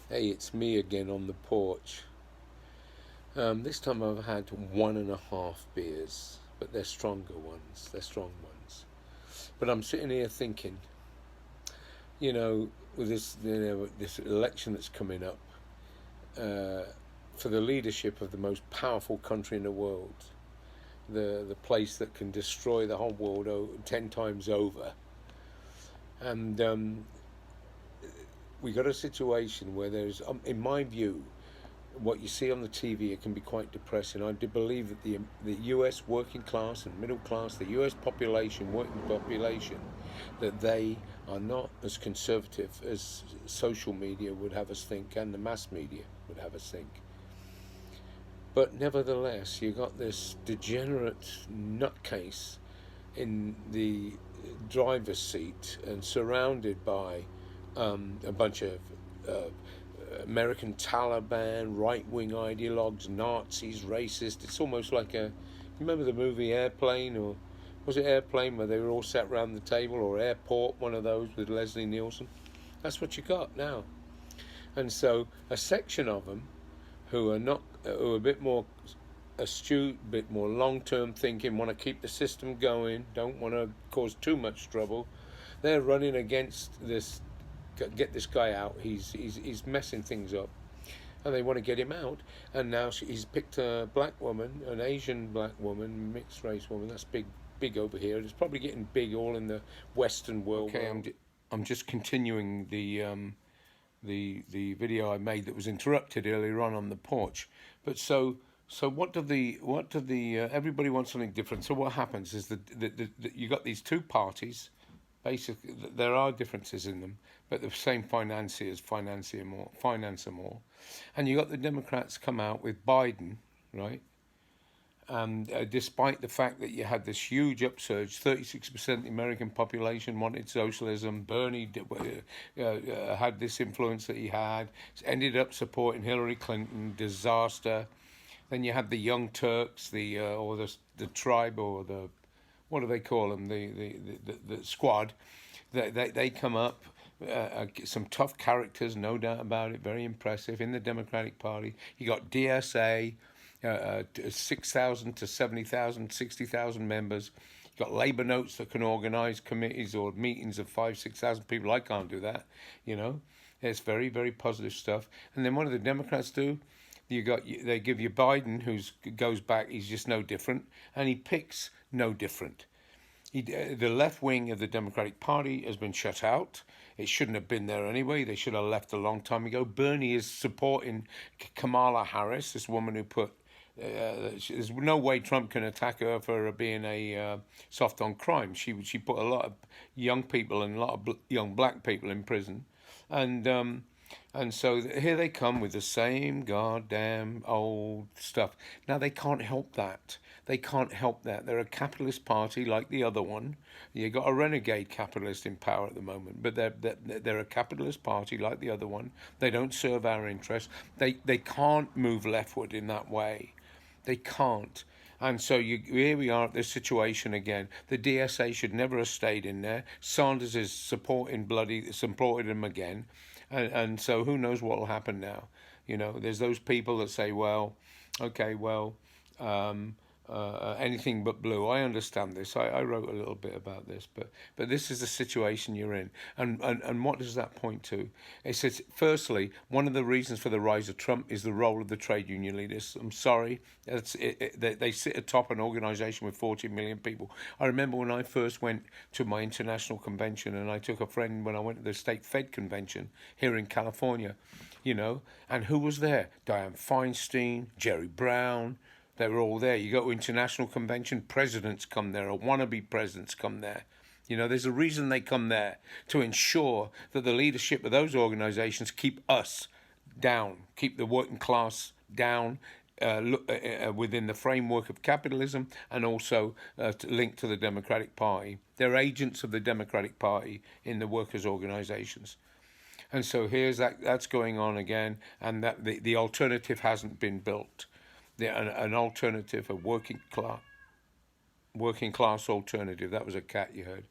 Hey, it's me again on the porch. This time I've had 1.5 beers, but they're stronger ones. They're strong ones. But I'm sitting here thinking, with this election that's coming up uh, for the leadership of the most powerful country in the world, the place that can destroy the whole world 10 times over, and we got a situation where in my view, what you see on the TV, it can be quite depressing. I do believe that the U.S. working class and middle class, the U.S. population, working population, that they are not as conservative as social media would have us think, and the mass media would have us think. But nevertheless, you got this degenerate nutcase in the driver's seat and surrounded by a bunch of uh, American Taliban, right wing ideologues, Nazis, racist. It's almost like remember the movie Airplane, or was it Airplane, where they were all sat around the table, or Airport, one of those with Leslie Nielsen? That's what you got now. And so a section of them who are a bit more astute, a bit more long term thinking, want to keep the system going, don't want to cause too much trouble. They're running against this, get this guy out. He's messing things up, and they want to get him out. And now he's picked a black woman, an Asian black woman, mixed race woman. That's big over here. It's probably getting big all in the Western world. Okay, I'm just continuing the video I made that was interrupted earlier on the porch. But so what do the everybody wants something different. So what happens is that you got these two parties. Basically, there are differences in them, but the same financiers finance them all. And you got the Democrats come out with Biden, right? And despite the fact that you had this huge upsurge, 36% of the American population wanted socialism. Bernie had this influence that he had. Ended up supporting Hillary Clinton. Disaster. Then you had the Young Turks, or the tribe, or the, what do they call them? The squad. They come up. Some tough characters, no doubt about it. Very impressive in the Democratic Party. You got DSA, 6,000 to 70,000, 60,000 members. You've got Labour Notes that can organise committees or meetings of 5,000, 6,000 people. I can't do that, you know. It's very, very positive stuff. And then what do the Democrats do? They give you Biden, who goes back. He's just no different, and he picks no different. The left wing of the Democratic Party has been shut out. It shouldn't have been there anyway. They should have left a long time ago. Bernie is supporting Kamala Harris, this woman who put. There's no way Trump can attack her for being a soft on crime. She put a lot of young people and a lot of young black people in prison, and so here they come with the same goddamn old stuff. Now they can't help that. They can't help that. They're a capitalist party like the other one. You got a renegade capitalist in power at the moment, but they're a capitalist party like the other one. They don't serve our interests. They can't move leftward in that way. They can't. And so here we are at this situation again. The DSA should never have stayed in there. Sanders is supporting him again. And so who knows what will happen now? There's those people that say, well, okay, well, anything but blue. I understand this. I wrote a little bit about this, but this is the situation you're in. And what does that point to? It says, firstly, one of the reasons for the rise of Trump is the role of the trade union leaders. I'm sorry. They sit atop an organization with 40 million people. I remember when I first went to my international convention, and I took a friend when I went to the State Fed convention here in California, and who was there? Dianne Feinstein, Jerry Brown. They were all there. You go to international convention, presidents come there, or wannabe presidents come there. There's a reason they come there, to ensure that the leadership of those organizations keep us down, keep the working class down, within the framework of capitalism, and also linked to the Democratic Party. They're agents of the Democratic Party in the workers' organizations. And so that's going on again, and that the alternative hasn't been built. An alternative, a working class alternative. That was a cat you heard.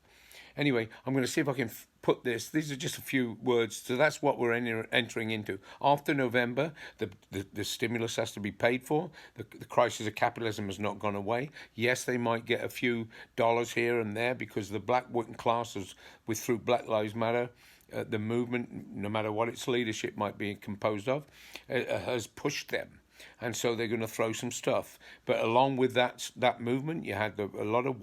Anyway, I'm going to see if I can put this. These are just a few words. So that's what we're entering into. After November, the stimulus has to be paid for. The crisis of capitalism has not gone away. Yes, they might get a few dollars here and there because the black working classes, through Black Lives Matter, the movement, no matter what its leadership might be composed of, has pushed them. And so they're going to throw some stuff. But along with that movement, you had a lot of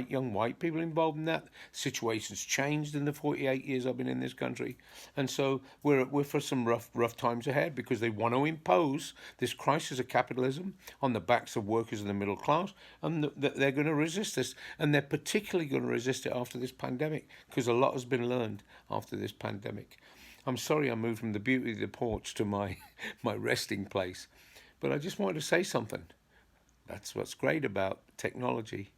young white people involved in that. Situations changed in the 48 years I've been in this country, and so we're for some rough times ahead because they want to impose this crisis of capitalism on the backs of workers and the middle class, and they're going to resist this, and they're particularly going to resist it after this pandemic because a lot has been learned after this pandemic. I'm sorry I moved from the beauty of the porch to my resting place, but I just wanted to say something. That's what's great about technology.